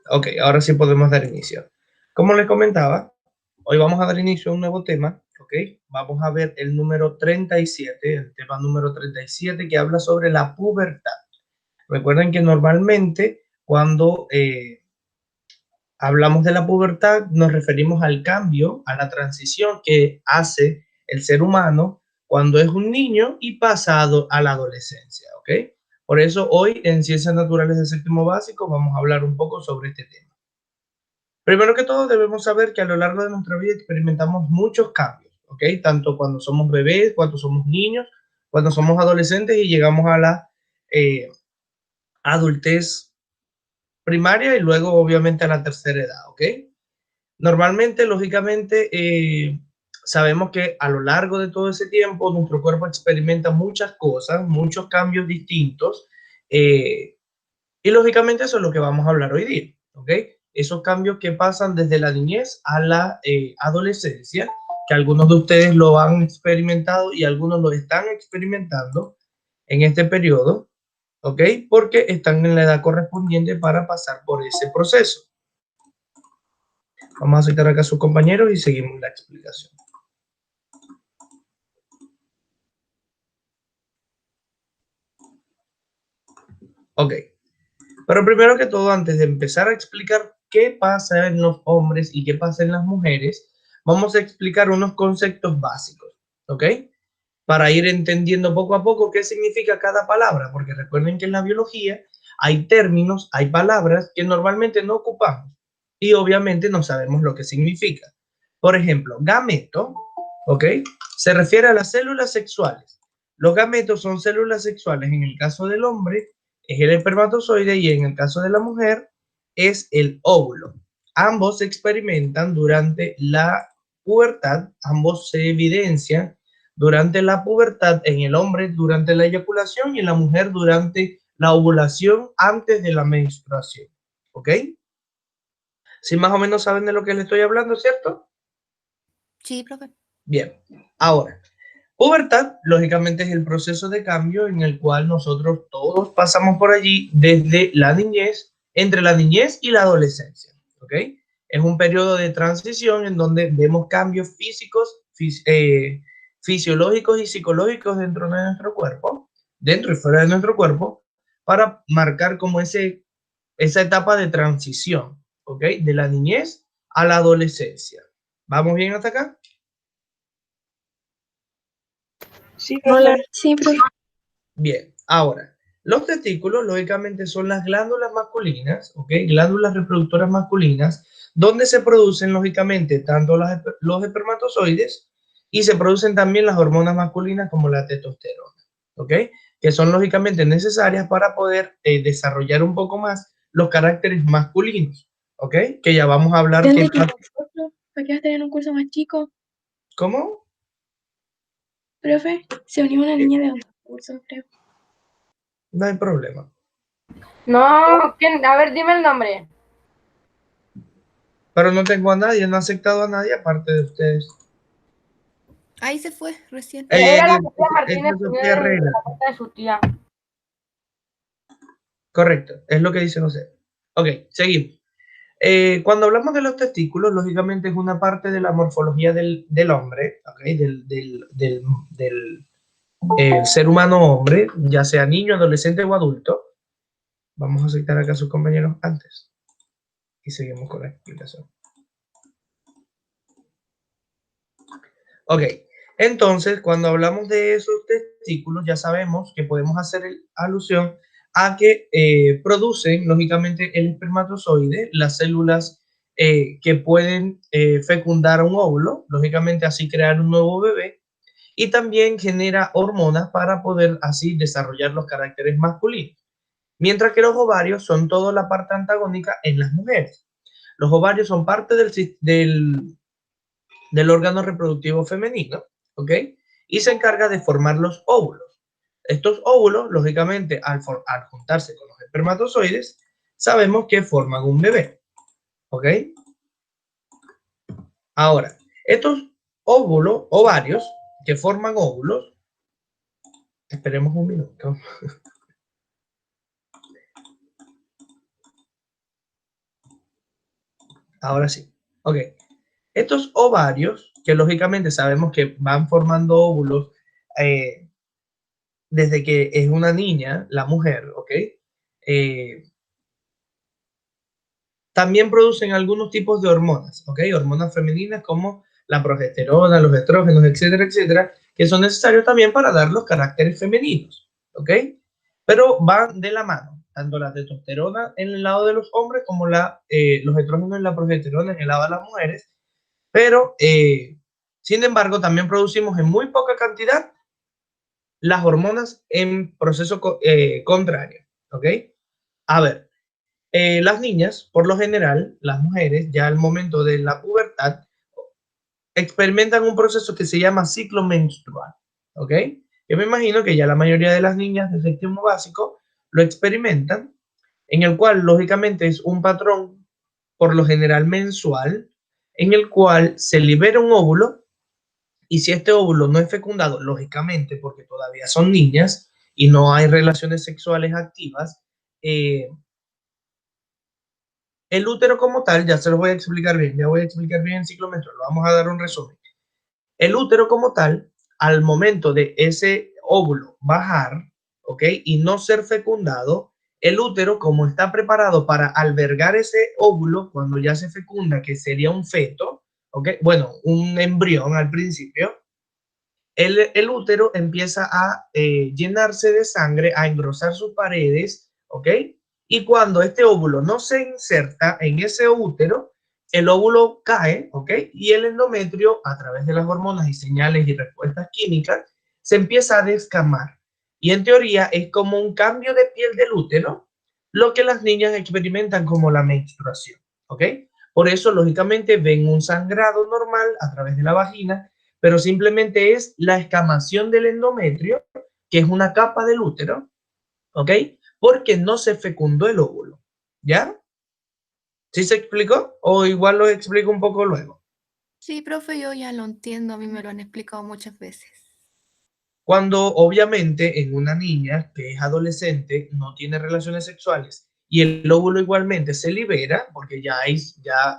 Ok, ahora sí podemos dar inicio. Como les comentaba, hoy vamos a dar inicio a un nuevo tema, ok. Vamos a ver el número 37, el tema número 37 que habla sobre la pubertad. Recuerden que normalmente cuando hablamos de la pubertad nos referimos al cambio, a la transición que hace el ser humano cuando es un niño y pasado a la adolescencia, ¿ok? Por eso hoy en Ciencias Naturales de Séptimo Básico vamos a hablar un poco sobre este tema. Primero que todo debemos saber que a lo largo de nuestra vida experimentamos muchos cambios, ¿ok? Tanto cuando somos bebés, cuando somos niños, cuando somos adolescentes y llegamos a la eh, adultez primaria y luego obviamente a la tercera edad, ¿ok? Normalmente, lógicamente, sabemos que a lo largo de todo ese tiempo nuestro cuerpo experimenta muchas cosas, muchos cambios distintos, eh, y lógicamente eso es lo que vamos a hablar hoy día, ¿ok? Esos cambios que pasan desde la niñez a la adolescencia, que algunos de ustedes lo han experimentado y algunos lo están experimentando en este periodo, ¿ok? Porque están en la edad correspondiente para pasar por ese proceso. Vamos a citar acá a sus compañeros y seguimos la explicación. Ok, pero primero que todo, antes de empezar a explicar qué pasa en los hombres y qué pasa en las mujeres, vamos a explicar unos conceptos básicos, ¿ok? Para ir entendiendo poco a poco qué significa cada palabra, porque recuerden que en la biología hay términos, hay palabras que normalmente no ocupamos y obviamente no sabemos lo que significa. Por ejemplo, gameto, ¿ok? Se refiere a las células sexuales. Los gametos son células sexuales. En el caso del hombre es el espermatozoide y en el caso de la mujer es el óvulo. Ambos se experimentan durante la pubertad, ambos se evidencian durante la pubertad en el hombre durante la eyaculación y en la mujer durante la ovulación antes de la menstruación. ¿Ok? Si más o menos saben de lo que les estoy hablando, ¿cierto? Sí, profe. Bien. Ahora, pubertad, lógicamente, es el proceso de cambio en el cual nosotros todos pasamos por allí desde la niñez, entre la niñez y la adolescencia. ¿Ok? Es un periodo de transición en donde vemos cambios físicos, fisiológicos y psicológicos dentro de nuestro cuerpo, dentro y fuera de nuestro cuerpo, para marcar como esa etapa de transición, ¿ok? De la niñez a la adolescencia. ¿Vamos bien hasta acá? Sí, Hola. profe. Sí, profe. Bien, ahora, los testículos lógicamente son las glándulas masculinas, ¿ok? Glándulas reproductoras masculinas, donde se producen lógicamente tanto los espermatozoides y se producen también las hormonas masculinas como la testosterona, ¿ok? Que son lógicamente necesarias para poder desarrollar un poco más los caracteres masculinos, ¿ok? Que ya vamos a hablar ¿Dónde que... quedó otro? ¿Para qué vas a tener un curso más chico? ¿Cómo? Profe, se unió una niña de otro curso, creo. No hay problema. No, ¿quién? A ver, dime el nombre. Pero no tengo a nadie, no he aceptado a nadie aparte de ustedes. Ahí se fue recién. Era la Eh, Sofía esta Martínez es que Sofía viene de Herrera. la casa de su tía. Correcto, es lo que dice José. Ok, seguimos. Cuando hablamos de los testículos, lógicamente es una parte de la morfología del hombre, ¿okay? Del ser humano hombre, ya sea niño, adolescente o adulto. Vamos a citar acá a sus compañeros antes y seguimos con la explicación. Ok, entonces cuando hablamos de esos testículos ya sabemos que podemos hacer alusión a que producen lógicamente el espermatozoide, las células que pueden fecundar un óvulo, lógicamente así crear un nuevo bebé, y también genera hormonas para poder así desarrollar los caracteres masculinos. Mientras que los ovarios son toda la parte antagónica en las mujeres. Los ovarios son parte del órgano reproductivo femenino, ¿ok? Y se encarga de formar los óvulos. Estos óvulos, lógicamente, al juntarse con los espermatozoides, sabemos que forman un bebé, ¿ok? Ahora, estos óvulos, ovarios, que forman óvulos, esperemos un minuto. Ahora sí. Ok. Estos ovarios, que lógicamente sabemos que van formando óvulos eh, desde que es una niña, la mujer, ¿ok? Eh, también producen algunos tipos de hormonas, ¿ok? Hormonas femeninas como la progesterona, los estrógenos, etcétera, etcétera, que son necesarios también para dar los caracteres femeninos, ¿ok? Pero van de la mano, tanto la testosterona en el lado de los hombres como los estrógenos y la progesterona en el lado de las mujeres, pero sin embargo también producimos en muy poca cantidad las hormonas en proceso contrario, ¿ok? A ver, las niñas, por lo general, las mujeres, ya al momento de la pubertad, experimentan un proceso que se llama ciclo menstrual, ¿ok? Yo me imagino que ya la mayoría de las niñas del séptimo básico lo experimentan, en el cual, lógicamente, es un patrón, por lo general mensual, en el cual se libera un óvulo y si este óvulo no es fecundado, lógicamente, porque todavía son niñas y no hay relaciones sexuales activas, eh, el útero como tal, ya se los voy a explicar bien, ya voy a explicar bien el ciclo menstrual, vamos a dar un resumen. El útero como tal, al momento de ese óvulo bajar, ¿ok? Y no ser fecundado, el útero, como está preparado para albergar ese óvulo cuando ya se fecunda, que sería un feto, ¿ok? Bueno, un embrión al principio, el útero empieza a llenarse de sangre, a engrosar sus paredes, ¿ok? Y cuando este óvulo no se inserta en ese útero, el óvulo cae, ¿ok? Y el endometrio, a través de las hormonas y señales y respuestas químicas, se empieza a descamar. Y en teoría es como un cambio de piel del útero, lo que las niñas experimentan como la menstruación, ¿ok? Por eso, lógicamente, ven un sangrado normal a través de la vagina, pero simplemente es la escamación del endometrio, que es una capa del útero, ¿ok? Porque no se fecundó el óvulo, ¿ya? ¿Sí se explicó? O igual lo explico un poco luego. Sí, profe, yo ya lo entiendo, a mí me lo han explicado muchas veces. Cuando obviamente en una niña que es adolescente no tiene relaciones sexuales y el óvulo igualmente se libera, porque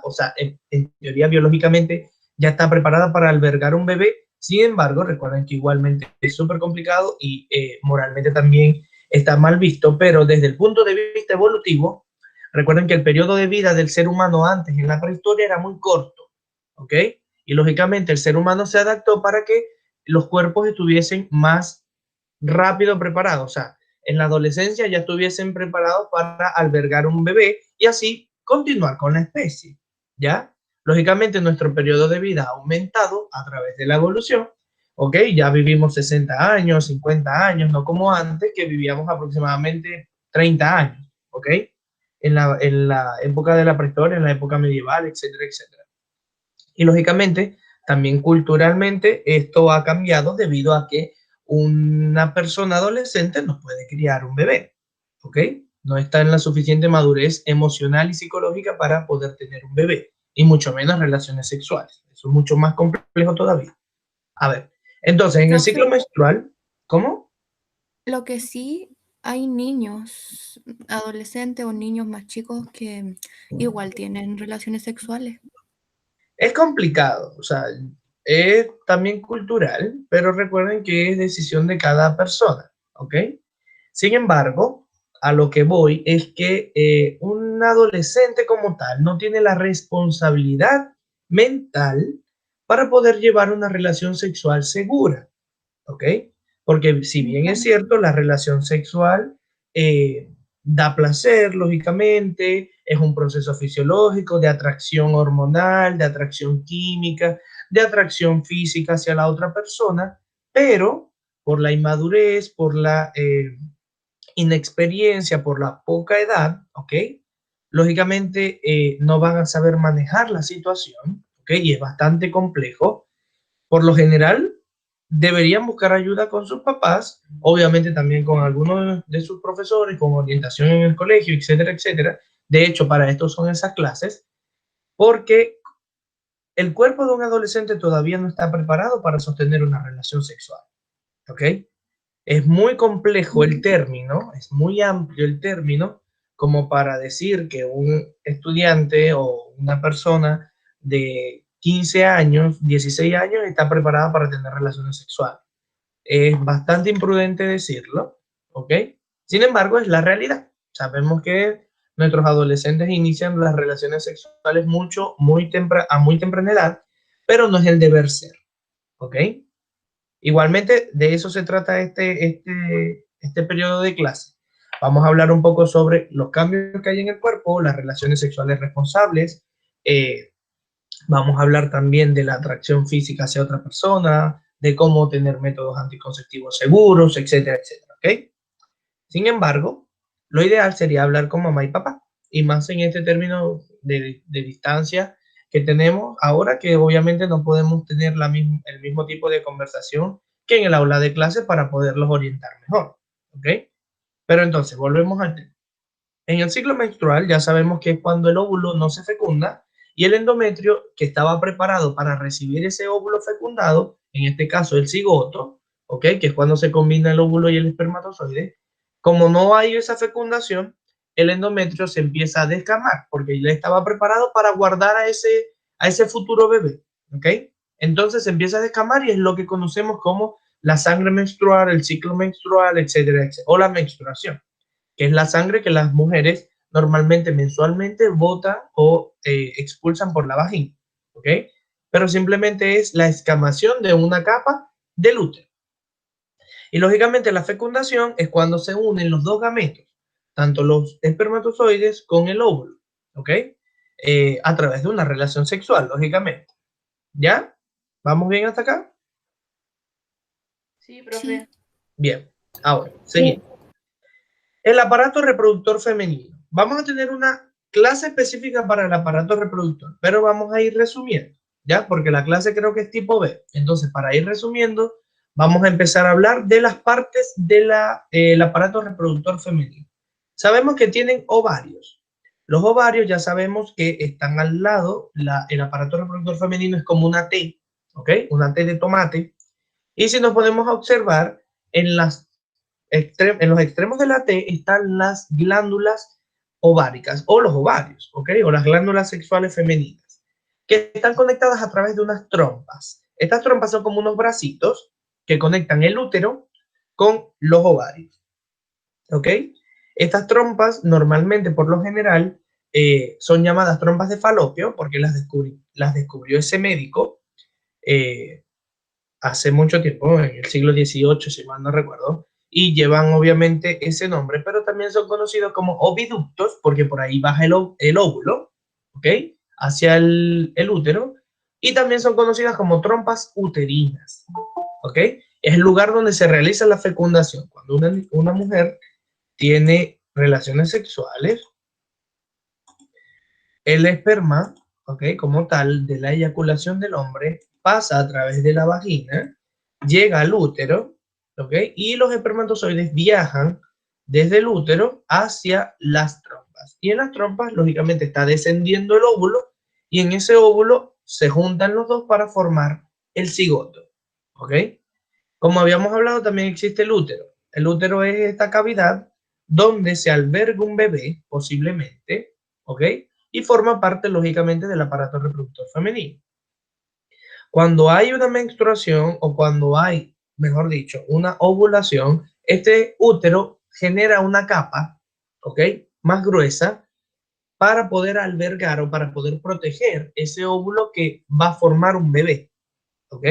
o sea, en teoría biológicamente ya está preparada para albergar un bebé. Sin embargo, recuerden que igualmente es súper complicado y moralmente también está mal visto, pero desde el punto de vista evolutivo, recuerden que el periodo de vida del ser humano antes en la prehistoria era muy corto, ¿ok? Y lógicamente el ser humano se adaptó para que los cuerpos estuviesen más rápido preparados, o sea, en la adolescencia ya estuviesen preparados para albergar un bebé y así continuar con la especie, ¿ya? Lógicamente nuestro periodo de vida ha aumentado a través de la evolución, ¿ok? Ya vivimos 60 años, 50 años, no como antes que vivíamos aproximadamente 30 años, ¿ok? En la época de la prehistoria, en la época medieval, etcétera, etcétera. Y lógicamente, también culturalmente, esto ha cambiado debido a que una persona adolescente no puede criar un bebé, ¿ok? No está en la suficiente madurez emocional y psicológica para poder tener un bebé, y mucho menos relaciones sexuales. Eso es mucho más complejo todavía. A ver, entonces, en el ciclo Profe, menstrual, ¿cómo? lo que sí hay niños, adolescentes o niños más chicos que igual tienen relaciones sexuales. Es complicado, o sea, es también cultural, pero recuerden que es decisión de cada persona, ¿ok? Sin embargo, a lo que voy es que un adolescente como tal no tiene la responsabilidad mental para poder llevar una relación sexual segura, ¿ok? Porque si bien es Claro. cierto, la relación sexual eh, da placer, lógicamente, es un proceso fisiológico de atracción hormonal, de atracción química, de atracción física hacia la otra persona, pero por la inmadurez, por la inexperiencia, por la poca edad, ¿ok? Lógicamente no van a saber manejar la situación, ¿ok? Y es bastante complejo. Por lo general, deberían buscar ayuda con sus papás, obviamente también con algunos de sus profesores, con orientación en el colegio, etcétera, etcétera. De hecho, para esto son esas clases, porque el cuerpo de un adolescente todavía no está preparado para sostener una relación sexual, ¿ok? Es muy complejo el término, es muy amplio el término, como para decir que un estudiante o una persona de 15 años, 16 años está preparada para tener relaciones sexuales. Es bastante imprudente decirlo, ¿ok? Sin embargo, es la realidad. Sabemos que nuestros adolescentes inician las relaciones sexuales a muy temprana edad, pero no es el deber ser, ¿ok? Igualmente, de eso se trata este periodo de clase. Vamos a hablar un poco sobre los cambios que hay en el cuerpo, las relaciones sexuales responsables. Vamos a hablar también de la atracción física hacia otra persona, de cómo tener métodos anticonceptivos seguros, etcétera, etcétera. ¿Ok? Sin embargo, lo ideal sería hablar con mamá y papá, y más en este término de distancia que tenemos ahora, que obviamente no podemos tener el mismo tipo de conversación que en el aula de clase para poderlos orientar mejor. ¿Ok? Pero entonces, volvemos al tema. En el ciclo menstrual ya sabemos que es cuando el óvulo no se fecunda y el endometrio, que estaba preparado para recibir ese óvulo fecundado, en este caso el cigoto, ¿ok? Que es cuando se combina el óvulo y el espermatozoide, como no hay esa fecundación, el endometrio se empieza a descamar porque ya estaba preparado para guardar a ese futuro bebé, ¿ok? Entonces se empieza a descamar y es lo que conocemos como la sangre menstrual, el ciclo menstrual, etcétera, etcétera, o la menstruación, que es la sangre que las mujeres normalmente mensualmente botan o expulsan por la vagina, ¿ok? Pero simplemente es la escamación de una capa del útero. Y lógicamente la fecundación es cuando se unen los dos gametos, tanto los espermatozoides con el óvulo, ¿ok? A través de una relación sexual, lógicamente. ¿Ya? ¿Vamos bien hasta acá? Sí, profe. Bien, ahora, seguimos. El aparato reproductor femenino. Vamos a tener una clase específica para el aparato reproductor, pero vamos a ir resumiendo, ¿ya? Porque la clase creo que es tipo B. Entonces, para ir resumiendo, vamos a empezar a hablar de las partes del aparato reproductor femenino. Sabemos que tienen ovarios. Los ovarios ya sabemos que están al lado, el aparato reproductor femenino es como una T, ¿ok? Una T de tomate. Y si nos podemos observar, en los extremos de la T están las glándulas ováricas o los ovarios, ¿ok? O las glándulas sexuales femeninas, que están conectadas a través de unas trompas. Estas trompas son como unos bracitos que conectan el útero con los ovarios, ¿ok? Estas trompas normalmente, por lo general, son llamadas trompas de falopio porque las descubrió ese médico hace mucho tiempo, en el siglo XVIII, si mal no recuerdo, y llevan obviamente ese nombre, pero también son conocidos como oviductos, porque por ahí baja el óvulo, ¿ok? Hacia el útero, y también son conocidas como trompas uterinas, ¿ok? Es el lugar donde se realiza la fecundación. Cuando una mujer tiene relaciones sexuales, el esperma, ¿ok? Como tal, de la eyaculación del hombre, pasa a través de la vagina, llega al útero, ¿ok? Y los espermatozoides viajan desde el útero hacia las trompas. Y en las trompas, lógicamente, está descendiendo el óvulo y en ese óvulo se juntan los dos para formar el cigoto, ¿ok? Como habíamos hablado, también existe el útero. El útero es esta cavidad donde se alberga un bebé, posiblemente, ¿ok? Y forma parte, lógicamente, del aparato reproductor femenino. Cuando hay una menstruación o cuando hay, mejor dicho, una ovulación, este útero genera una capa, ¿ok? Más gruesa para poder albergar o para poder proteger ese óvulo que va a formar un bebé, ¿ok?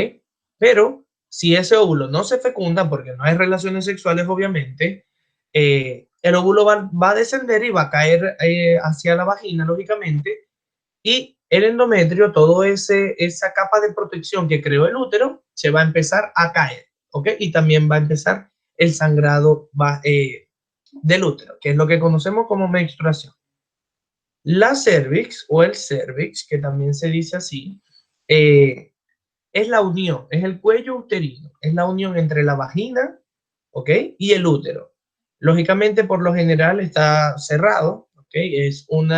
Pero si ese óvulo no se fecunda, porque no hay relaciones sexuales, obviamente, el óvulo va a descender y va a caer hacia la vagina, lógicamente, y el endometrio, esa capa de protección que creó el útero, se va a empezar a caer, ¿ok? Y también va a empezar el sangrado del útero, que es lo que conocemos como menstruación. La cervix o el cervix, que también se dice así, es la unión, es el cuello uterino, es la unión entre la vagina, ¿ok? Y el útero. Lógicamente, por lo general está cerrado, ¿ok? Es un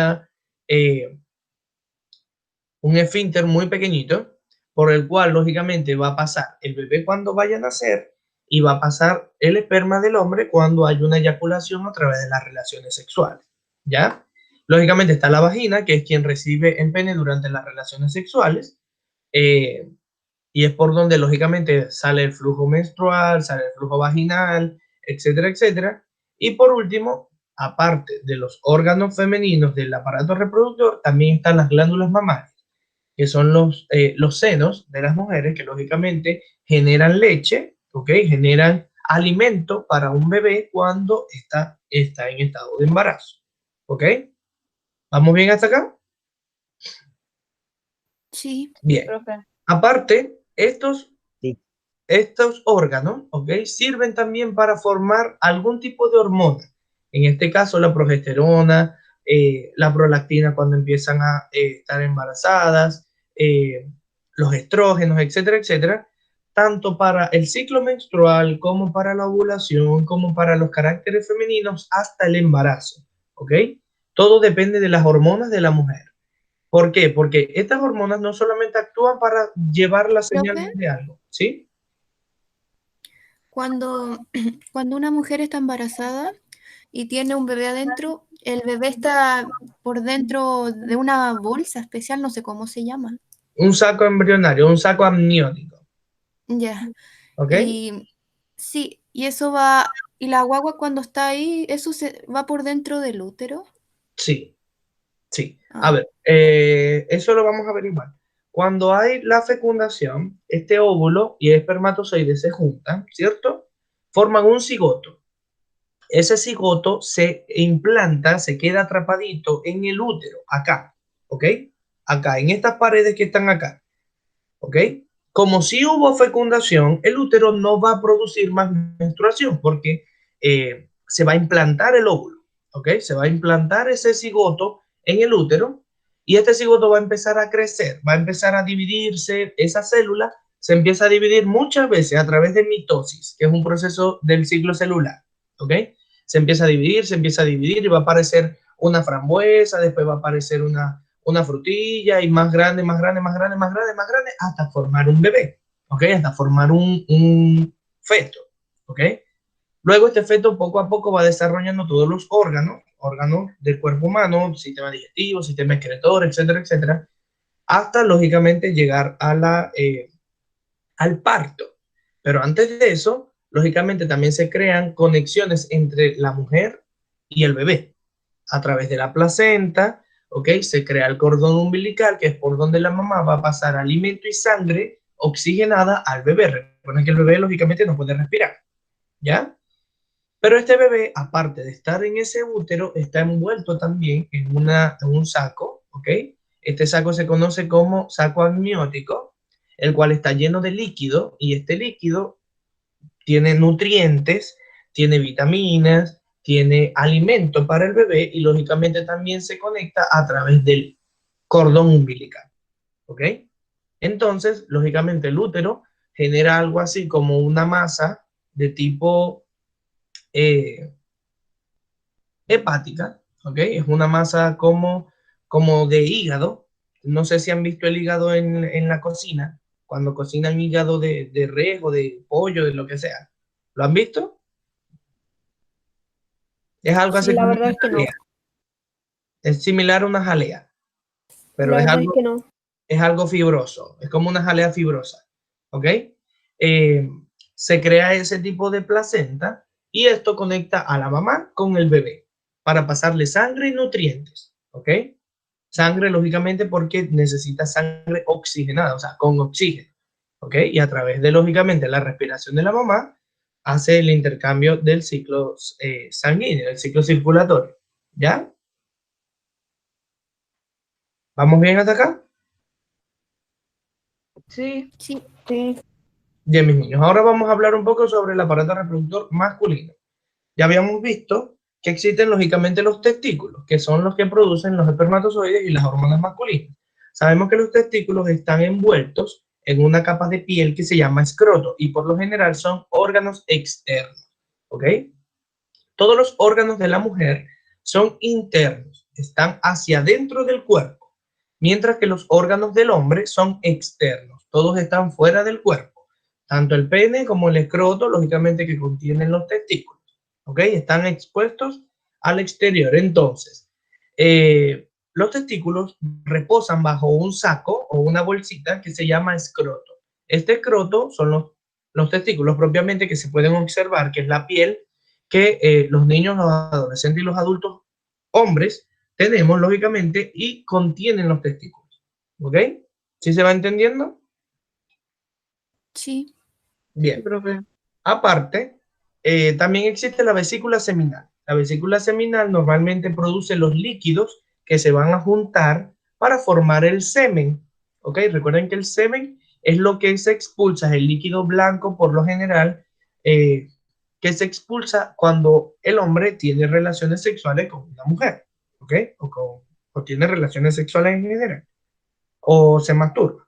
esfínter muy pequeñito, por el cual, lógicamente, va a pasar el bebé cuando vaya a nacer y va a pasar el esperma del hombre cuando hay una eyaculación a través de las relaciones sexuales, ¿ya? Lógicamente está la vagina, que es quien recibe el pene durante las relaciones sexuales, y es por donde lógicamente sale el flujo menstrual, sale el flujo vaginal, etcétera, etcétera. Y por último, aparte de los órganos femeninos del aparato reproductor, también están las glándulas mamarias, que son los senos de las mujeres que lógicamente generan leche, ¿ok? Generan alimento para un bebé cuando está en estado de embarazo, ¿ok? ¿Vamos bien hasta acá? Sí. Bien. Profe. Aparte, Sí. estos órganos, ¿ok? Sirven también para formar algún tipo de hormona. En este caso, la progesterona, la prolactina cuando empiezan a estar embarazadas, los estrógenos, etcétera, etcétera, tanto para el ciclo menstrual como para la ovulación, como para los caracteres femeninos hasta el embarazo, ¿ok? Todo depende de las hormonas de la mujer. ¿Por qué? Porque estas hormonas no solamente actúan para llevar la señal Profe, de algo, ¿sí? cuando, cuando una mujer está embarazada y tiene un bebé adentro, el bebé está por dentro de una bolsa especial, no sé cómo se llama. Un saco embrionario, un saco amniótico, Ya. ¿ok? Y sí, y eso va, y la guagua cuando está ahí, eso se va por dentro del útero. Sí, sí. A Ah, ver, eso lo vamos a averiguar. Cuando hay la fecundación, este óvulo y el espermatozoide se juntan, ¿cierto? Forman un cigoto. Ese cigoto se implanta, se queda atrapadito en el útero, acá, ¿ok? Acá, en estas paredes que están acá, ¿ok? Como si hubo fecundación, el útero no va a producir más menstruación porque se va a implantar el óvulo, ¿ok? Se va a implantar ese cigoto en el útero y este cigoto va a empezar a crecer, va a empezar a dividirse, esa célula se empieza a dividir muchas veces a través de mitosis, que es un proceso del ciclo celular, ¿ok? Se empieza a dividir y va a aparecer una frambuesa, después va a aparecer una frutilla y más grande, más grande, más grande, más grande, más grande, hasta formar un bebé, ¿ok? Hasta formar un feto, ¿ok? Luego este feto poco a poco va desarrollando todos los órganos del cuerpo humano, sistema digestivo, sistema excretor, etcétera, etcétera, hasta lógicamente llegar al parto. Pero antes de eso, lógicamente también se crean conexiones entre la mujer y el bebé a través de la placenta, ¿ok? Se crea el cordón umbilical, que es por donde la mamá va a pasar alimento y sangre oxigenada al bebé. Recuerden que el bebé lógicamente no puede respirar, ¿ya? Pero este bebé, aparte de estar en ese útero, está envuelto también en un saco, ¿ok? Este saco se conoce como saco amniótico, el cual está lleno de líquido y este líquido tiene nutrientes, tiene vitaminas, tiene alimento para el bebé y lógicamente también se conecta a través del cordón umbilical, ¿ok? Entonces, lógicamente el útero genera algo así como una masa de tipo eh, hepática, ¿ok? Es una masa como de hígado. No sé si han visto el hígado en la cocina, cuando cocinan hígado de res o de pollo, de lo que sea. ¿Lo han visto? Es algo Sí, así la como verdad una es que no. jalea. Es similar a una jalea, pero La verdad es que no. es algo fibroso. Es como una jalea fibrosa, ¿ok? Eh, Se crea ese tipo de placenta y esto conecta a la mamá con el bebé para pasarle sangre y nutrientes, ¿ok? Sangre, lógicamente, porque necesita sangre oxigenada, o sea, con oxígeno, ¿ok? Y a través de, lógicamente, la respiración de la mamá, hace el intercambio del ciclo sanguíneo, del ciclo circulatorio, ¿ya? ¿Vamos bien hasta acá? Sí. sí. Sí. Bien, mis niños, ahora vamos a hablar un poco sobre el aparato reproductor masculino. Ya habíamos visto que existen lógicamente los testículos, que son los que producen los espermatozoides y las hormonas masculinas. Sabemos que los testículos están envueltos en una capa de piel que se llama escroto y por lo general son órganos externos, ¿ok? Todos los órganos de la mujer son internos, están hacia adentro del cuerpo, mientras que los órganos del hombre son externos, todos están fuera del cuerpo, tanto el pene como el escroto, lógicamente que contienen los testículos, ¿ok? Están expuestos al exterior. Entonces, los testículos reposan bajo un saco o una bolsita que se llama escroto. Este escroto son los testículos propiamente que se pueden observar, que es la piel que los niños, los adolescentes y los adultos hombres tenemos, lógicamente, y contienen los testículos. ¿Ok? ¿Sí se va entendiendo? Sí. Bien. Sí, profe. Aparte, también existe la vesícula seminal. La vesícula seminal normalmente produce los líquidos que se van a juntar para formar el semen. ¿Ok? Recuerden que el semen es lo que se expulsa, es el líquido blanco por lo general, que se expulsa cuando el hombre tiene relaciones sexuales con una mujer. ¿Ok? O tiene relaciones sexuales en general. O se masturba.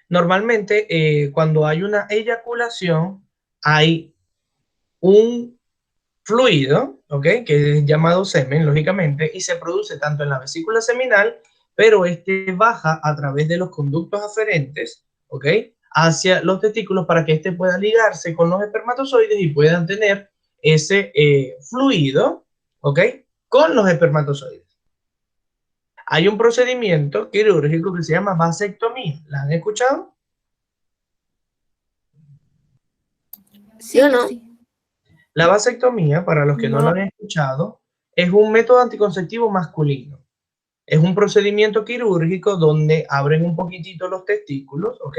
Normalmente, cuando hay una eyaculación, hay un fluido, ¿ok? Que es llamado semen, lógicamente, y se produce tanto en la vesícula seminal, pero este baja a través de los conductos aferentes, ¿ok? Hacia los testículos para que este pueda ligarse con los espermatozoides y puedan tener ese fluido, ¿ok? Con los espermatozoides. Hay un procedimiento quirúrgico que se llama vasectomía. ¿La han escuchado? Sí, Yo no. sí. La vasectomía, para los que no lo han escuchado, es un método anticonceptivo masculino. Es un procedimiento quirúrgico donde abren un poquitito los testículos, ¿ok?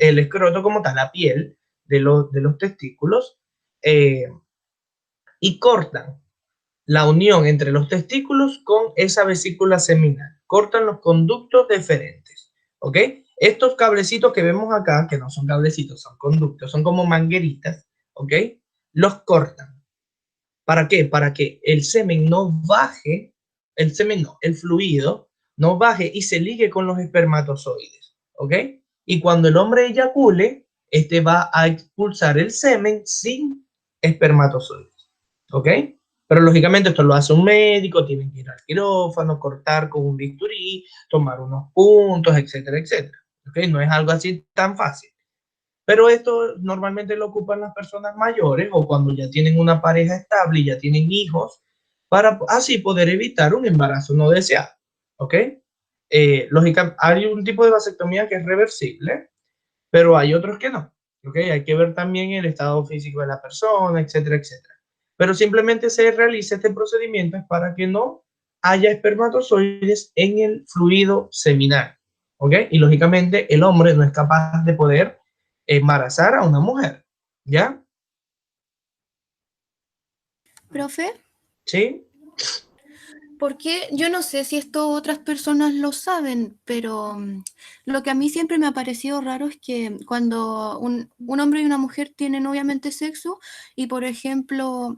El escroto como tal, la piel de los testículos, y cortan la unión entre los testículos con esa vesícula seminal. Cortan los conductos deferentes, ¿ok? Estos cablecitos que vemos acá, que no son cablecitos, son conductos, son como mangueritas, ¿ok? Los cortan. ¿Para qué? Para que el semen no baje, el semen no, el fluido no baje y se ligue con los espermatozoides, ¿ok? Y cuando el hombre eyacule, este va a expulsar el semen sin espermatozoides, ¿ok? Pero lógicamente esto lo hace un médico, tienen que ir al quirófano, cortar con un bisturí, tomar unos puntos, etcétera, etcétera, ¿ok? No es algo así tan fácil. Pero esto normalmente lo ocupan las personas mayores o cuando ya tienen una pareja estable y ya tienen hijos, para así poder evitar un embarazo no deseado. ¿Ok? Lógicamente, hay un tipo de vasectomía que es reversible, pero hay otros que no. ¿Ok? Hay que ver también el estado físico de la persona, etcétera, etcétera. Pero simplemente se realiza este procedimiento para que no haya espermatozoides en el fluido seminal. ¿Ok? Y lógicamente el hombre no es capaz de poder embarazar a una mujer, ¿ya? Profe, ¿Sí? porque yo no sé si esto otras personas lo saben, pero lo que a mí siempre me ha parecido raro es que cuando un hombre y una mujer tienen obviamente sexo y por ejemplo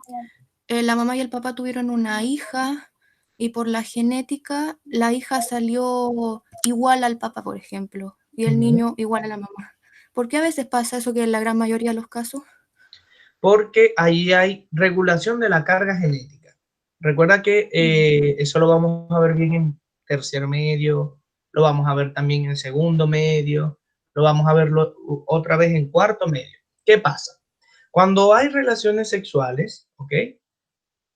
la mamá y el papá tuvieron una hija y por la genética la hija salió igual al papá, por ejemplo, y el niño igual a la mamá. ¿Por qué a veces pasa eso que en la gran mayoría de los casos? Porque ahí hay regulación de la carga genética. Recuerda que eso lo vamos a ver bien en tercer medio, lo vamos a ver también en segundo medio, lo vamos a ver otra vez en cuarto medio. ¿Qué pasa? Cuando hay relaciones sexuales, ¿ok?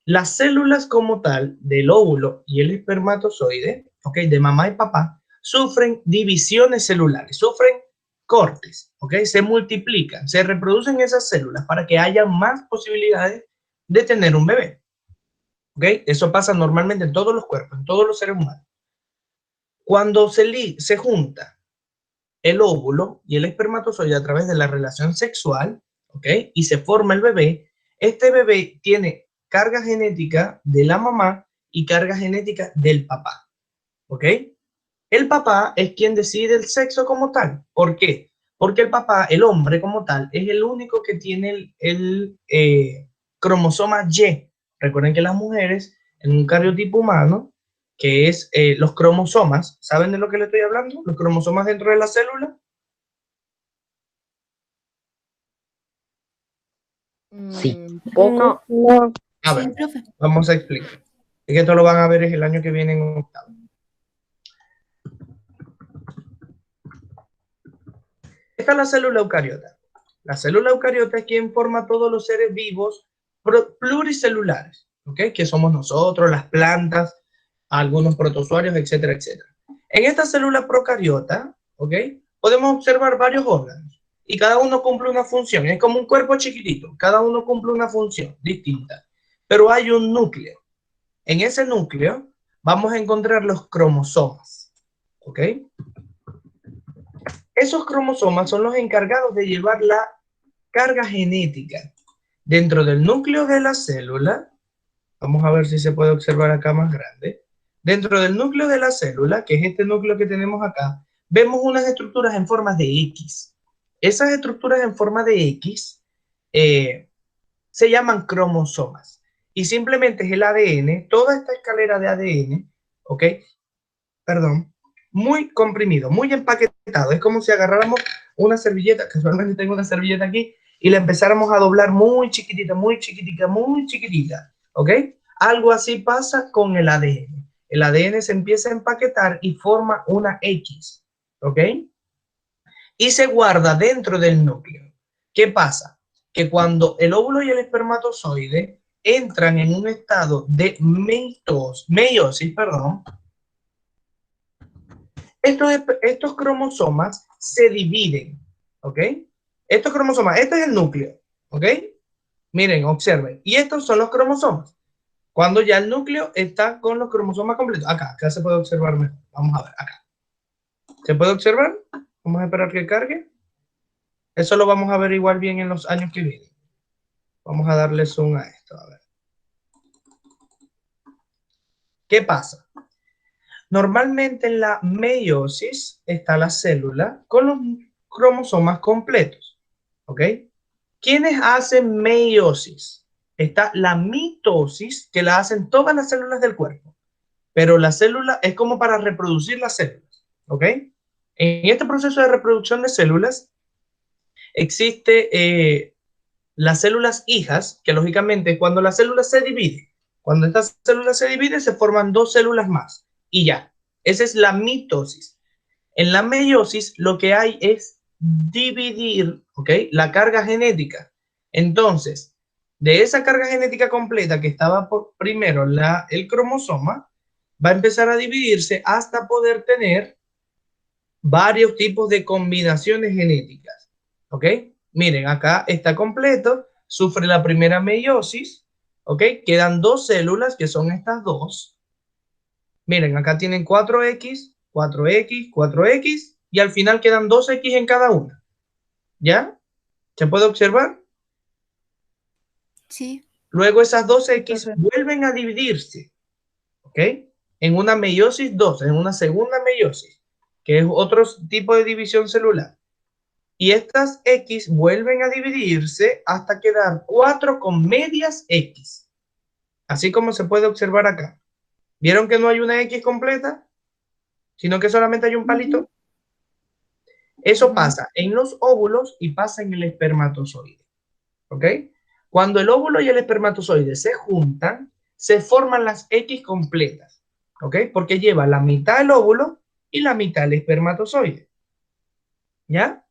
Las células como tal del óvulo y el espermatozoide, ¿ok? De mamá y papá, sufren divisiones celulares, sufren cortes, ¿ok? Se multiplican, se reproducen esas células para que haya más posibilidades de tener un bebé, ¿ok? Eso pasa normalmente en todos los cuerpos, en todos los seres humanos. Cuando se junta el óvulo y el espermatozoide a través de la relación sexual, ¿ok? Y se forma el bebé, este bebé tiene carga genética de la mamá y carga genética del papá, ¿ok? El papá es quien decide el sexo como tal. ¿Por qué? Porque el papá, el hombre como tal, es el único que tiene el cromosoma Y. Recuerden que las mujeres, en un cariotipo humano, que es los cromosomas, ¿saben de lo que le estoy hablando? Los cromosomas dentro de la célula. Sí. Poco. No. A Sí, ver, profe. vamos a explicar. Es que esto lo van a ver es el año que viene en octavo. Esta es la célula eucariota. La célula eucariota es quien forma todos los seres vivos pluricelulares, ¿ok? Que somos nosotros, las plantas, algunos protozoarios, etcétera, etcétera. En esta célula procariota, ¿ok? Podemos observar varios órganos y cada uno cumple una función. Es como un cuerpo chiquitito, cada uno cumple una función distinta, pero hay un núcleo. En ese núcleo vamos a encontrar los cromosomas, ¿ok? Esos cromosomas son los encargados de llevar la carga genética dentro del núcleo de la célula. Vamos a ver si se puede observar acá más grande. Dentro del núcleo de la célula, que es este núcleo que tenemos acá, vemos unas estructuras en forma de X. Esas estructuras en forma de X se llaman cromosomas. Y simplemente es el ADN, toda esta escalera de ADN, ¿ok? Perdón, muy comprimido, muy empaquetado. Es como si agarráramos una servilleta, casualmente tengo una servilleta aquí, y la empezáramos a doblar muy chiquitita, muy chiquitita, muy chiquitita, ¿ok? Algo así pasa con el ADN. El ADN se empieza a empaquetar y forma una X, ¿ok? Y se guarda dentro del núcleo. ¿Qué pasa? Que cuando el óvulo y el espermatozoide entran en un estado de meiosis, estos cromosomas se dividen, ¿ok? Estos cromosomas, este es el núcleo, ¿ok? Miren, observen. Y estos son los cromosomas. Cuando ya el núcleo está con los cromosomas completos. Acá se puede observar mejor. Vamos a ver, acá. ¿Se puede observar? Vamos a esperar que cargue. Eso lo vamos a ver igual bien en los años que vienen. Vamos a darle zoom a esto, a ver. ¿Qué pasa? Normalmente en la meiosis está la célula con los cromosomas completos, ¿ok? ¿Quiénes hacen meiosis? Está la mitosis, que la hacen todas las células del cuerpo, pero la célula es como para reproducir las células, ¿ok? En este proceso de reproducción de células existe las células hijas, que lógicamente cuando la célula se divide, cuando esta célula se divide se forman dos células más y ya. Esa es la mitosis. En la meiosis lo que hay es dividir, ¿ok? La carga genética. Entonces, de esa carga genética completa que estaba por primero el cromosoma, va a empezar a dividirse hasta poder tener varios tipos de combinaciones genéticas, ¿ok? Miren, acá está completo, sufre la primera meiosis, ¿ok? Quedan dos células que son estas dos. Miren, acá tienen 4X, 4X, 4X y al final quedan 2X en cada una. ¿Ya? ¿Se puede observar? Sí. Luego esas 2X vuelven a dividirse, ¿ok? En una meiosis 2, en una segunda meiosis, que es otro tipo de división celular. Y estas X vuelven a dividirse hasta quedar 4 con medias X. Así como se puede observar acá. ¿Vieron que no hay una X completa? Sino que solamente hay un palito. Eso pasa en los óvulos y pasa en el espermatozoide. ¿Ok? Cuando el óvulo y el espermatozoide se juntan, se forman las X completas. ¿Ok? Porque lleva la mitad el óvulo y la mitad el espermatozoide. ¿Ya?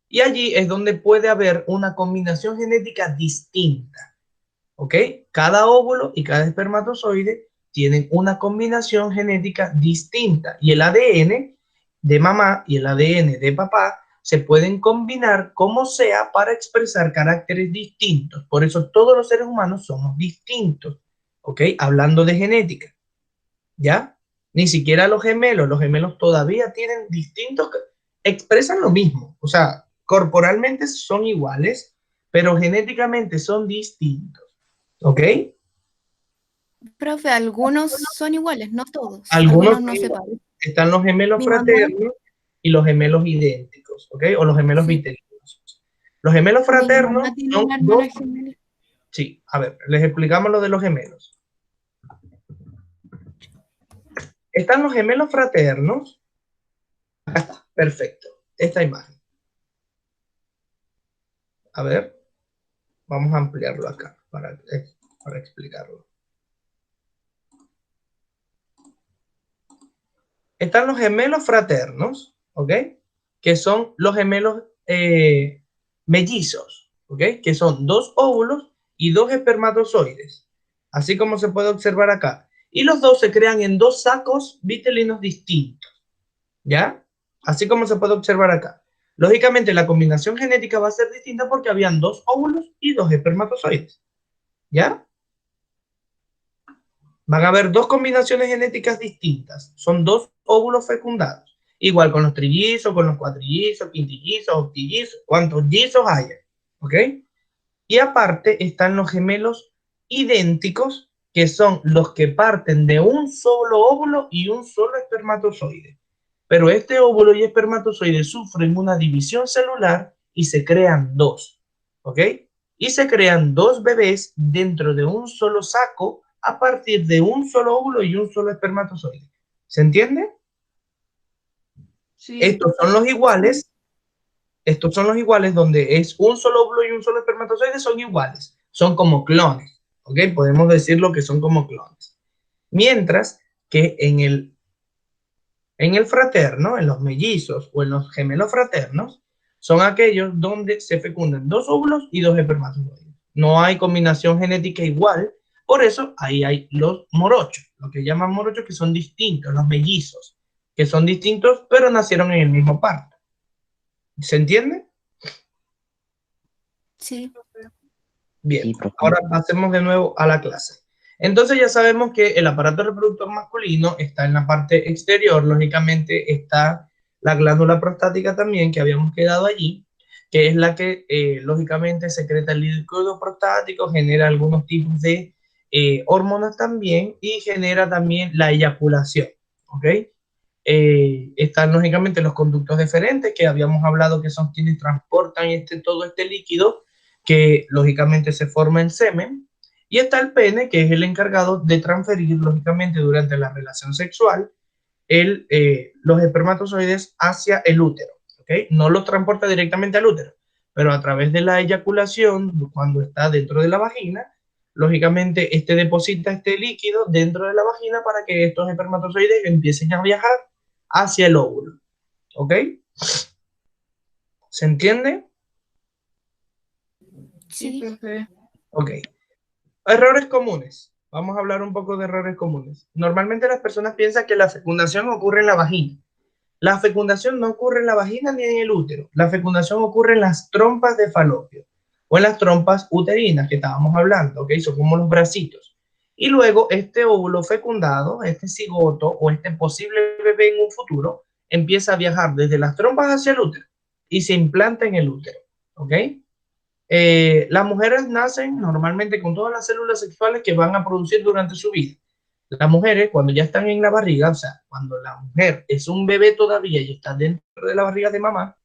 Y allí es donde puede haber una combinación genética distinta. ¿Ok? Cada óvulo y cada espermatozoide tienen una combinación genética distinta. Y el ADN de mamá y el ADN de papá se pueden combinar como sea para expresar caracteres distintos. Por eso todos los seres humanos somos distintos. ¿Ok? Hablando de genética. ¿Ya? Ni siquiera los gemelos todavía tienen distintos, expresan lo mismo. O sea, corporalmente son iguales, pero genéticamente son distintos. ¿Ok? Profe, algunos son iguales, no todos. Algunos Algunos no se parecen. están los gemelos Mi mamá, fraternos y los gemelos idénticos, ¿ok? O los gemelos sí, vitelinos. Los gemelos mi fraternos mamá tiene son una dos. hermana gemela. Sí, a ver, les explicamos lo de los gemelos. Están los gemelos fraternos. Acá está, perfecto. Esta imagen. A ver, vamos a ampliarlo acá para explicarlo. Están los gemelos fraternos, ¿ok? Que son los gemelos mellizos, ¿ok? Que son dos óvulos y dos espermatozoides, así como se puede observar acá. y los dos se crean en dos sacos vitelinos distintos, ¿ya? Así como se puede observar acá. Lógicamente, la combinación genética va a ser distinta porque habían dos óvulos y dos espermatozoides, ¿ya? Van a haber dos combinaciones genéticas distintas. Son dos óvulos fecundados. Igual con los trillizos, con los cuatrillizos, quintillizos, octillizos, cuantos yizos haya, ¿ok? Y aparte están los gemelos idénticos, que son los que parten de un solo óvulo y un solo espermatozoide. Pero este óvulo y espermatozoide sufren una división celular y se crean dos, ¿ok? Y se crean dos bebés dentro de un solo saco a partir de un solo óvulo y un solo espermatozoide. ¿Se entiende? Sí. Estos son los iguales. Estos son los iguales donde es un solo óvulo y un solo espermatozoide, son iguales. Son como clones, ¿ok? Podemos decirlo que son como clones. Mientras que en el fraterno, en los mellizos o en los gemelos fraternos, son aquellos donde se fecundan dos óvulos y dos espermatozoides. No hay combinación genética igual, por eso ahí hay los morochos, lo que llaman morochos, que son distintos, los mellizos, que son distintos, pero nacieron en el mismo parto. ¿Se entiende? Sí. Bien, Sí, profe. ahora pasemos de nuevo a la clase. Entonces ya sabemos que el aparato reproductor masculino está en la parte exterior, lógicamente está la glándula prostática también, que habíamos quedado allí, que es la que lógicamente secreta el líquido prostático, genera algunos tipos de hormonas también y genera también la eyaculación, ¿ok? Están lógicamente los conductos deferentes, que habíamos hablado que son quienes transportan todo este líquido, que lógicamente se forma en semen, y está el pene, que es el encargado de transferir lógicamente durante la relación sexual los espermatozoides hacia el útero, ¿ok? No los transporta directamente al útero, pero a través de la eyaculación, cuando está dentro de la vagina, lógicamente deposita este líquido dentro de la vagina para que estos espermatozoides empiecen a viajar hacia el óvulo, ¿ok? ¿Se entiende? Sí, Sí. profe. Ok. Errores comunes. Vamos a hablar un poco de errores comunes. Normalmente las personas piensan que la fecundación ocurre en la vagina. La fecundación no ocurre en la vagina ni en el útero. La fecundación ocurre en las trompas de falopio o en las trompas uterinas que estábamos hablando, ¿ok? Son como los bracitos. Y luego este óvulo fecundado, este cigoto o este posible bebé en un futuro, empieza a viajar desde las trompas hacia el útero y se implanta en el útero, ¿ok? Las mujeres nacen normalmente con todas las células sexuales que van a producir durante su vida. Las mujeres, cuando ya están en la barriga, o sea, cuando la mujer es un bebé todavía y está dentro de la barriga de mamá,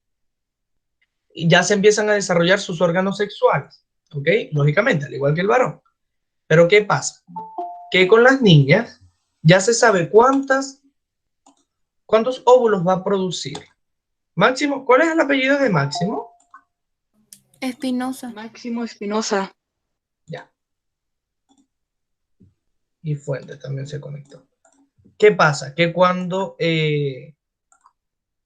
ya se empiezan a desarrollar sus órganos sexuales, ¿ok? Lógicamente, al igual que el varón. Pero ¿qué pasa? Que con las niñas ya se sabe cuántos óvulos va a producir. Máximo, ¿cuál es el apellido de Máximo? Espinosa. Máximo Espinosa. Ya. Y Fuentes también se conectó. ¿Qué pasa? Que cuando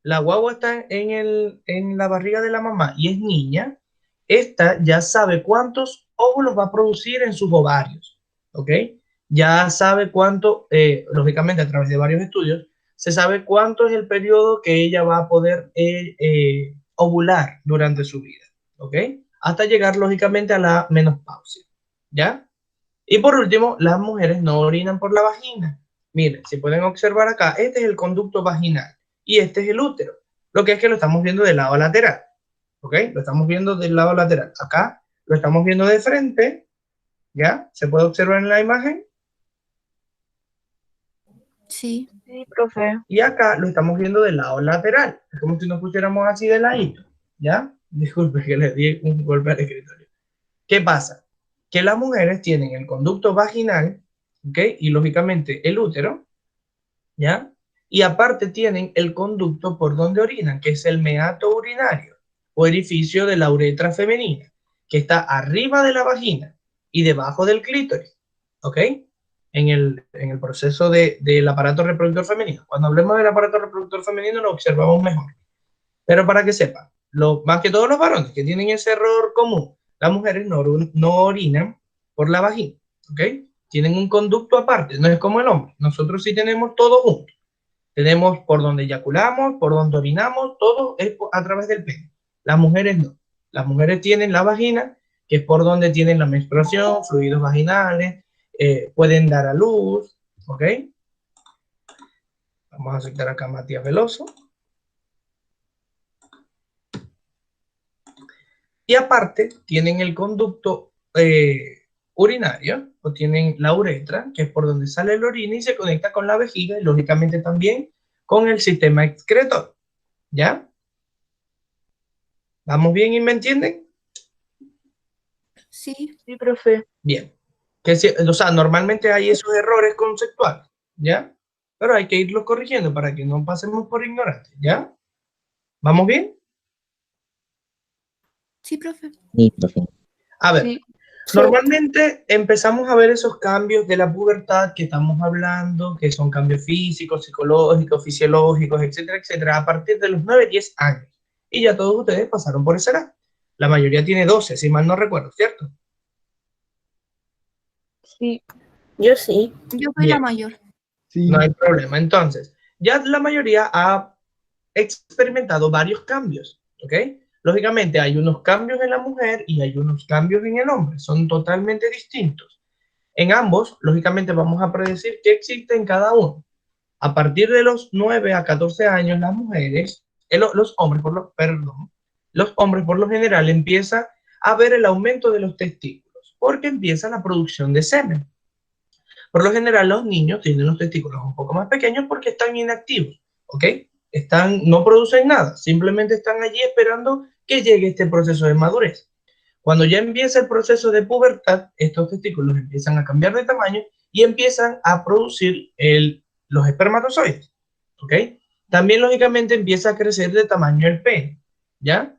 la guagua está en la barriga de la mamá y es niña, esta ya sabe cuántos óvulos va a producir en sus ovarios, ¿ok? Ya sabe cuánto, lógicamente a través de varios estudios, se sabe cuánto es el periodo que ella va a poder ovular durante su vida, ¿ok? Hasta llegar lógicamente a la menopausia, ¿ya? Y por último, las mujeres no orinan por la vagina. Miren, si pueden observar acá, este es el conducto vaginal y este es el útero. Lo que es que lo estamos viendo del lado lateral. ¿Ok? Lo estamos viendo del lado lateral. Acá lo estamos viendo de frente. ¿Ya? ¿Se puede observar en la imagen? Sí. Sí, profe. Y acá lo estamos viendo del lado lateral. Es como si nos pusiéramos así de ladito. ¿Ya? Disculpe que le di un golpe al escritorio. ¿Qué pasa? Que las mujeres tienen el conducto vaginal, ¿ok? Y lógicamente el útero, ¿ya? Y aparte tienen el conducto por donde orinan, que es el meato urinario o orificio de la uretra femenina, que está arriba de la vagina y debajo del clítoris, ¿ok? En el proceso del aparato reproductor femenino. Cuando hablemos del aparato reproductor femenino lo observamos mejor. Pero para que sepan, más que todos los varones que tienen ese error común, las mujeres no orinan por la vagina, ¿ok? tienen un conducto aparte, no es como el hombre. Nosotros sí tenemos todo junto. Tenemos por donde eyaculamos, por donde orinamos, todo es a través del pene. Las mujeres no. Las mujeres tienen la vagina, que es por donde tienen la menstruación, fluidos vaginales, pueden dar a luz, ¿ok? Vamos a aceptar acá a Matías Veloso. Y aparte, tienen el conducto urinario, o tienen la uretra, que es por donde sale el orina y se conecta con la vejiga y lógicamente también con el sistema excretor. ¿Ya? ¿Vamos bien y me entienden? Sí. Sí, profe. Bien. O sea, normalmente hay esos errores conceptuales, ¿ya? Pero hay que irlos corrigiendo para que no pasemos por ignorantes, ¿ya? ¿Vamos bien? Sí, profe. Sí, profe. A ver, Sí. normalmente empezamos a ver esos cambios de la pubertad que estamos hablando, que son cambios físicos, psicológicos, fisiológicos, etcétera, etcétera, a partir de los 9, 10 años. Y ya todos ustedes pasaron por esa edad. La mayoría tiene 12, si mal no recuerdo, ¿cierto? Sí. Yo sí. Yo soy Bien. la mayor. Sí. No hay problema. Entonces, ya la mayoría ha experimentado varios cambios, ¿ok? Lógicamente hay unos cambios en la mujer y hay unos cambios en el hombre, son totalmente distintos. En ambos, lógicamente vamos a predecir qué existe en cada uno. A partir de los 9 a 14 años, las mujeres, los hombres, los hombres por lo general empiezan a ver el aumento de los testículos, porque empieza la producción de semen. Por lo general, los niños tienen los testículos un poco más pequeños porque están inactivos, ¿ok? No producen nada, simplemente están allí esperando que llegue este proceso de madurez. Cuando ya empieza el proceso de pubertad, estos testículos empiezan a cambiar de tamaño y empiezan a producir los espermatozoides, ¿ok? También, lógicamente, empieza a crecer de tamaño el pene, ¿ya?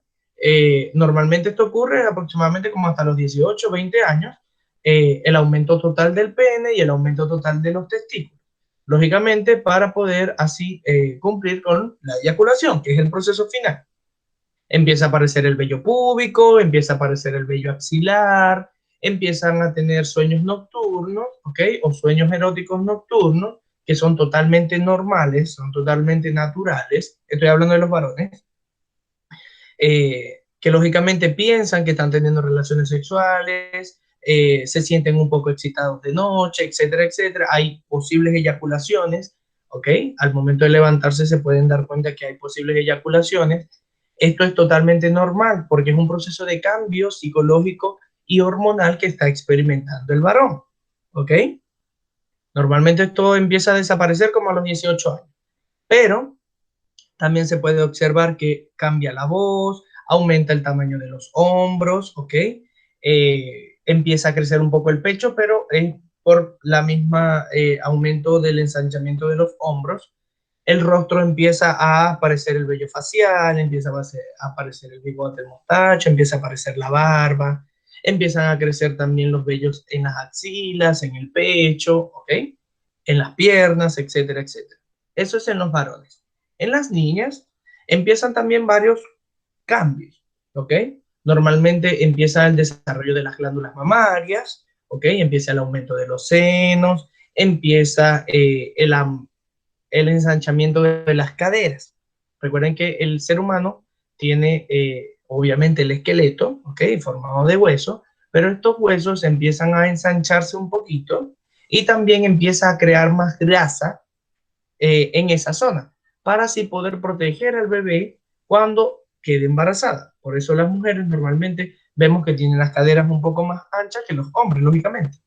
Normalmente esto ocurre aproximadamente como hasta los 18, 20 años, el aumento total del pene y el aumento total de los testículos. Lógicamente, para poder así cumplir con la eyaculación, que es el proceso final. Empieza a aparecer el vello púbico, empieza a aparecer el vello axilar, empiezan a tener sueños nocturnos, ¿ok? O sueños eróticos nocturnos, que son totalmente normales, son totalmente naturales. Estoy hablando de los varones. Que lógicamente piensan que están teniendo relaciones sexuales, se sienten un poco excitados de noche, etcétera, etcétera. Hay posibles eyaculaciones, ¿ok? Al momento de levantarse se pueden dar cuenta que hay posibles eyaculaciones. Esto es totalmente normal porque es un proceso de cambio psicológico y hormonal que está experimentando el varón, ¿ok? Normalmente esto empieza a desaparecer como a los 18 años, pero también se puede observar que cambia la voz, aumenta el tamaño de los hombros, ¿ok? Empieza a crecer un poco el pecho, pero es por la misma aumento del ensanchamiento de los hombros. El rostro empieza a aparecer el vello facial, empieza a aparecer el bigote, el mostacho, empieza a aparecer la barba, empiezan a crecer también los vellos en las axilas, en el pecho, ¿ok? En las piernas, etcétera, etcétera. Eso es en los varones. En las niñas empiezan también varios cambios, ¿ok? Normalmente empieza el desarrollo de las glándulas mamarias, ¿ok? Empieza el aumento de los senos, empieza el ensanchamiento de las caderas. Recuerden que el ser humano tiene obviamente el esqueleto, ¿ok? Formado de hueso, pero estos huesos empiezan a ensancharse un poquito y también empieza a crear más grasa en esa zona para así poder proteger al bebé cuando quede embarazada. Por eso las mujeres normalmente vemos que tienen las caderas un poco más anchas que los hombres, lógicamente.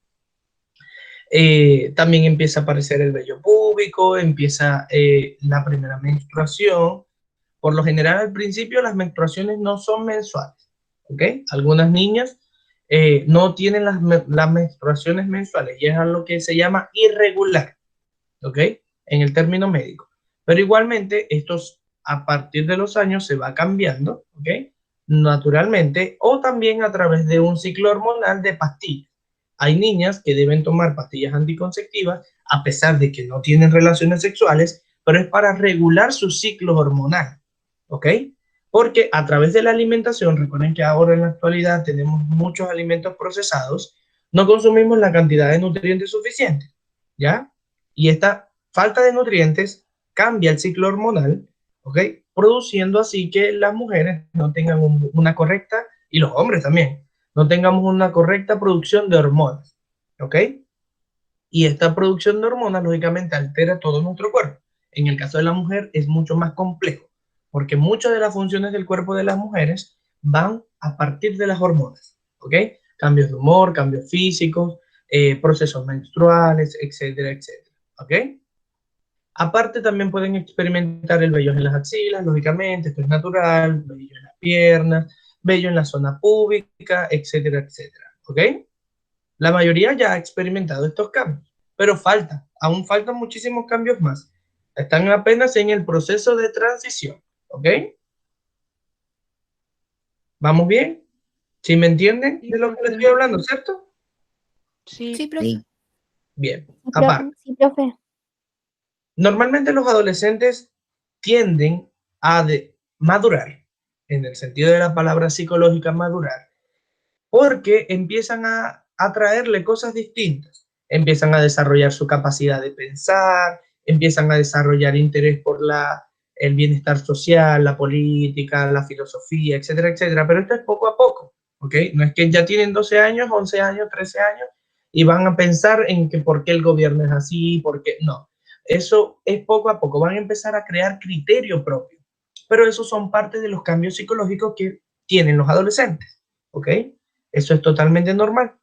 También empieza a aparecer el vello púbico, empieza la primera menstruación. Por lo general, al principio las menstruaciones no son mensuales, ¿ok? Algunas niñas no tienen las menstruaciones mensuales y es algo que se llama irregular, ¿ok? En el término médico. Pero igualmente, estos a partir de los años se va cambiando, ¿ok? Naturalmente, o también a través de un ciclo hormonal de pastillas. Hay niñas que deben tomar pastillas anticonceptivas a pesar de que no tienen relaciones sexuales, pero es para regular su ciclo hormonal, ¿ok? Porque a través de la alimentación, recuerden que ahora en la actualidad tenemos muchos alimentos procesados, no consumimos la cantidad de nutrientes suficiente, ¿ya? Y esta falta de nutrientes cambia el ciclo hormonal, ¿ok? Produciendo así que las mujeres no tengan una correcta, y los hombres también, no tengamos una correcta producción de hormonas, ¿ok? Y esta producción de hormonas, lógicamente, altera todo nuestro cuerpo. En el caso de la mujer es mucho más complejo, porque muchas de las funciones del cuerpo de las mujeres van a partir de las hormonas, ¿ok? Cambios de humor, cambios físicos, procesos menstruales, etcétera, etcétera, ¿ok? Aparte, también pueden experimentar el vello en las axilas, lógicamente, esto es natural, vello en las piernas, vello en la zona púbica, etcétera, etcétera, ¿ok? La mayoría ya ha experimentado estos cambios, pero aún faltan muchísimos cambios más. Están apenas en el proceso de transición, ¿ok? ¿Vamos bien? ¿Sí me entienden de lo que les estoy hablando, cierto? Sí, Sí. profe. Bien, aparte. Sí, profe. Normalmente los adolescentes tienden a madurar, en el sentido de la palabra psicológica madurar, porque empiezan a atraerle cosas distintas, empiezan a desarrollar su capacidad de pensar, empiezan a desarrollar interés por el bienestar social, la política, la filosofía, etcétera, etcétera, pero esto es poco a poco, ¿ok? No es que ya tienen 12 años, 11 años, 13 años y van a pensar en que por qué el gobierno es así, por qué no. Eso es poco a poco, van a empezar a crear criterio propio, pero esos son parte de los cambios psicológicos que tienen los adolescentes, ¿ok? Eso es totalmente normal.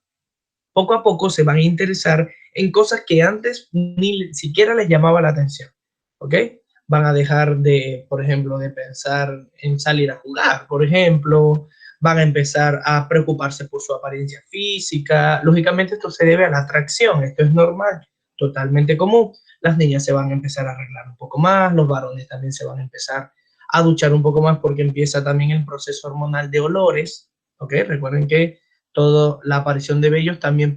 Poco a poco se van a interesar en cosas que antes ni siquiera les llamaba la atención, ¿ok? Van a dejar de, por ejemplo, de pensar en salir a jugar, por ejemplo, van a empezar a preocuparse por su apariencia física. Lógicamente esto se debe a la atracción, esto es normal, totalmente común. Las niñas se van a empezar a arreglar un poco más, los varones también se van a empezar a duchar un poco más porque empieza también el proceso hormonal de olores, ¿ok? Recuerden que toda la aparición de vellos también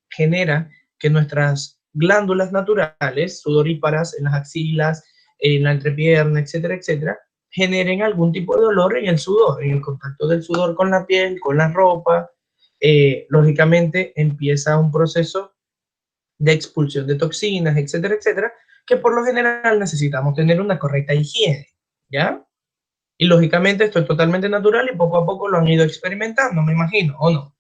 genera que nuestras glándulas naturales, sudoríparas en las axilas, en la entrepierna, etcétera, etcétera, generen algún tipo de olor en el sudor, en el contacto del sudor con la piel, con la ropa. Lógicamente empieza un proceso de expulsión de toxinas, etcétera, etcétera, que por lo general necesitamos tener una correcta higiene, ¿ya? Y lógicamente esto es totalmente natural y poco a poco lo han ido experimentando, me imagino, ¿o no?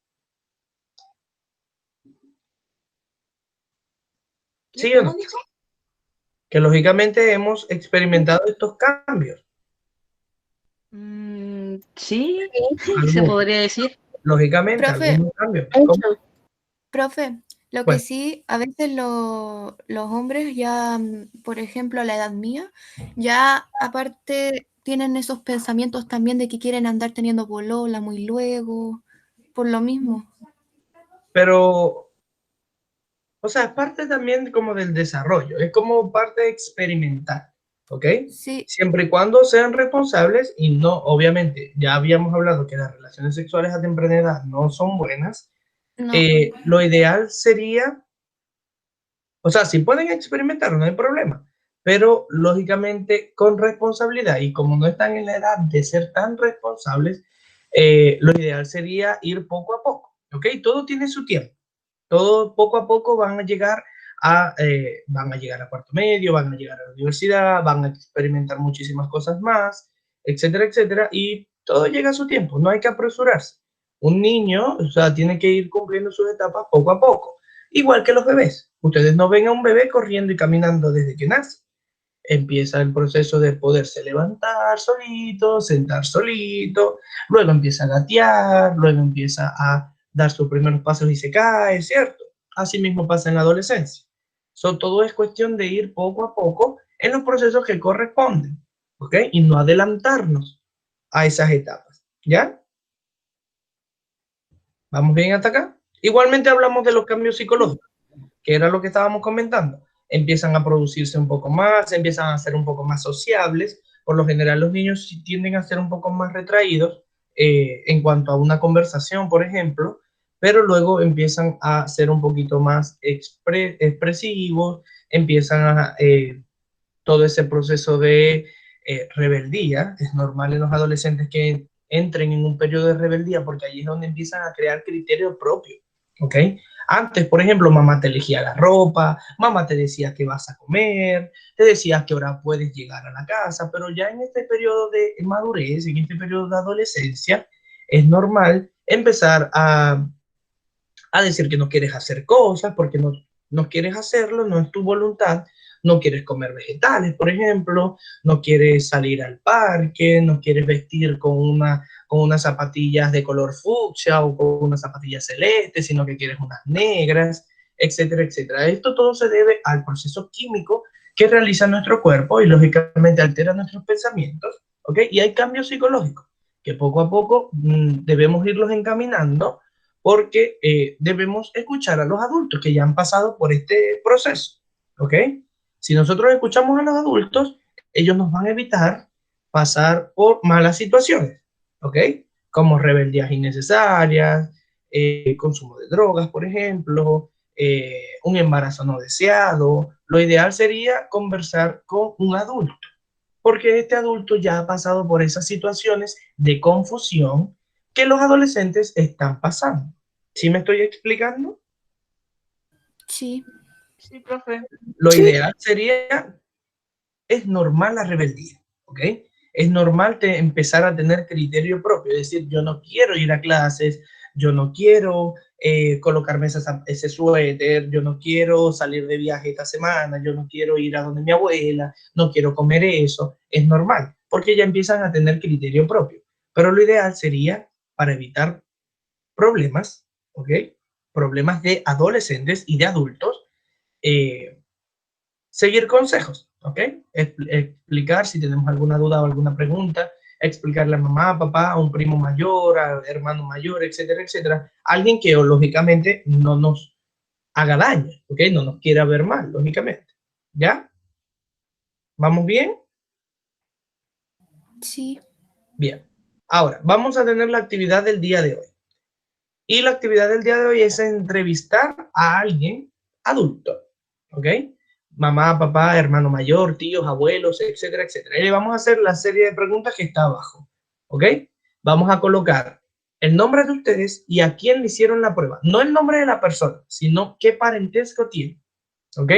¿Sí o no? Que lógicamente hemos experimentado estos cambios. Sí, se Algunos, podría decir. lógicamente, Profe. algunos cambios. ¿Cómo? Profe, lo que Bueno. sí, a veces los hombres ya, por ejemplo, a la edad mía, ya aparte tienen esos pensamientos también de que quieren andar teniendo polola muy luego, por lo mismo. Pero, o sea, es parte también como del desarrollo, es como parte experimental, ¿ok? Sí, Siempre y cuando sean responsables y no, obviamente, ya habíamos hablado que las relaciones sexuales a temprana edad no son buenas, no, lo ideal sería, o sea, si pueden experimentar, no hay problema, pero lógicamente con responsabilidad y como no están en la edad de ser tan responsables, lo ideal sería ir poco a poco, ¿ok? Todo tiene su tiempo, todo poco a poco van a llegar a cuarto medio, van a llegar a la universidad, van a experimentar muchísimas cosas más, etcétera, etcétera, y todo llega a su tiempo, no hay que apresurarse. Un niño, o sea, tiene que ir cumpliendo sus etapas poco a poco. Igual que los bebés. Ustedes no ven a un bebé corriendo y caminando desde que nace. Empieza el proceso de poderse levantar solito, sentar solito, luego empieza a gatear, luego empieza a dar sus primeros pasos y se cae, ¿cierto? Así mismo pasa en la adolescencia. Todo es cuestión de ir poco a poco en los procesos que corresponden, ¿ok? Y no adelantarnos a esas etapas, ¿ya? ¿Vamos bien hasta acá? Igualmente hablamos de los cambios psicológicos, que era lo que estábamos comentando. Empiezan a producirse un poco más, empiezan a ser un poco más sociables. Por lo general los niños sí tienden a ser un poco más retraídos en cuanto a una conversación, por ejemplo, pero luego empiezan a ser un poquito más expresivos, empiezan a todo ese proceso de rebeldía. Es normal en los adolescentes que entren en un periodo de rebeldía porque allí es donde empiezan a crear criterio propio, ¿ok? Antes, por ejemplo, mamá te elegía la ropa, mamá te decía qué vas a comer, te decía a qué hora puedes llegar a la casa, pero ya en este periodo de madurez, en este periodo de adolescencia, es normal empezar a decir que no quieres hacer cosas porque no quieres hacerlo, no es tu voluntad, no quieres comer vegetales, por ejemplo, no quieres salir al parque, no quieres vestir con unas zapatillas de color fucsia o con unas zapatillas celestes, sino que quieres unas negras, etcétera, etcétera. Esto todo se debe al proceso químico que realiza nuestro cuerpo y lógicamente altera nuestros pensamientos, ¿ok? Y hay cambios psicológicos que poco a poco debemos irlos encaminando porque debemos escuchar a los adultos que ya han pasado por este proceso, ¿ok? Si nosotros escuchamos a los adultos, ellos nos van a evitar pasar por malas situaciones, ¿ok? Como rebeldías innecesarias, consumo de drogas, por ejemplo, un embarazo no deseado. Lo ideal sería conversar con un adulto, porque este adulto ya ha pasado por esas situaciones de confusión que los adolescentes están pasando. ¿Sí me estoy explicando? Sí. Sí, profe. Lo ideal sería, es normal la rebeldía, ¿ok? Es normal empezar a tener criterio propio, es decir, yo no quiero ir a clases, yo no quiero colocarme ese suéter, yo no quiero salir de viaje esta semana, yo no quiero ir a donde mi abuela, no quiero comer eso, es normal, porque ya empiezan a tener criterio propio. Pero lo ideal sería, para evitar problemas, ¿ok? Problemas de adolescentes y de adultos, seguir consejos, ¿ok? Explicar si tenemos alguna duda o alguna pregunta, explicarle a mamá, papá, a un primo mayor, a hermano mayor, etcétera, etcétera. Alguien que lógicamente no nos haga daño, ¿ok? No nos quiera ver mal, lógicamente. ¿Ya? ¿Vamos bien? Sí. Bien. Ahora, vamos a tener la actividad del día de hoy. Y la actividad del día de hoy es entrevistar a alguien adulto, ¿ok? Mamá, papá, hermano mayor, tíos, abuelos, etcétera, etcétera. Y le vamos a hacer la serie de preguntas que está abajo, ¿ok? Vamos a colocar el nombre de ustedes y a quién le hicieron la prueba. No el nombre de la persona, sino qué parentesco tiene, ¿ok?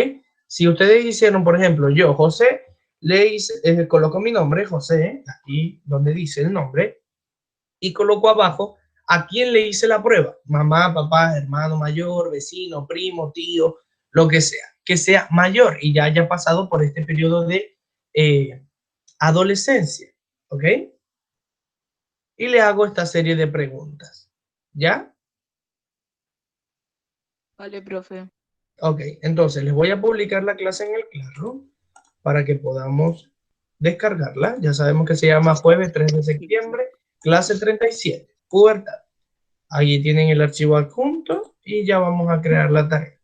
Si ustedes hicieron, por ejemplo, yo, José, coloco mi nombre, José, aquí donde dice el nombre, y coloco abajo a quién le hice la prueba. Mamá, papá, hermano mayor, vecino, primo, tío, lo que sea mayor y ya haya pasado por este periodo de adolescencia, ¿ok? Y le hago esta serie de preguntas, ¿ya? Vale, profe. Ok, entonces les voy a publicar la clase en el Classroom para que podamos descargarla. Ya sabemos que se llama jueves 3 de septiembre, clase 37, pubertad. Ahí tienen el archivo adjunto y ya vamos a crear la tarea.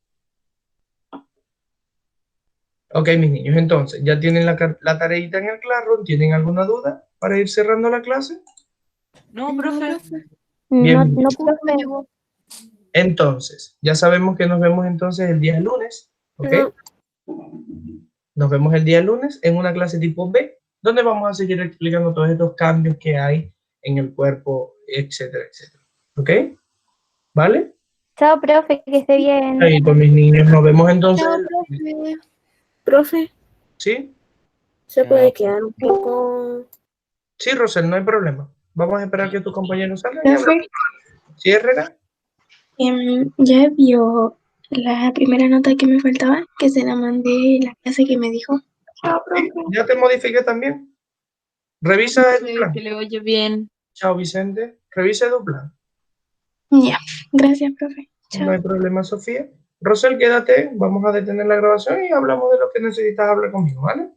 Ok, mis niños, entonces, ¿ya tienen la tareita en el Classroom? ¿Tienen alguna duda para ir cerrando la clase? No, No, profe. profe. Bien, No, bien. no, No profe. llegó. Entonces, ya sabemos que nos vemos entonces el día lunes, ¿ok? Nos vemos el día lunes en una clase tipo B, donde vamos a seguir explicando todos estos cambios que hay en el cuerpo, etcétera, etcétera. ¿Ok? ¿Vale? Chao, profe, que esté bien. Ahí, pues mis niños, nos vemos entonces. Chao, profe. Profe, ¿Sí? ¿se puede quedar un poco? Sí, Rosel, no hay problema. Vamos a esperar que tus compañeros salgan y Profe, hablamos. ¿Sí, Herrera? ya vio la primera nota que me faltaba, que se la mandé la clase que me dijo. Chao, profe. Ya te modifiqué también. Revisa el Profe, plan. que le oye bien. Chao, Vicente. Revisa tu plan. Ya, gracias, profe. No hay Chao. problema, Sofía. Rosel, quédate. Vamos a detener la grabación y hablamos de lo que necesitas hablar conmigo, ¿vale?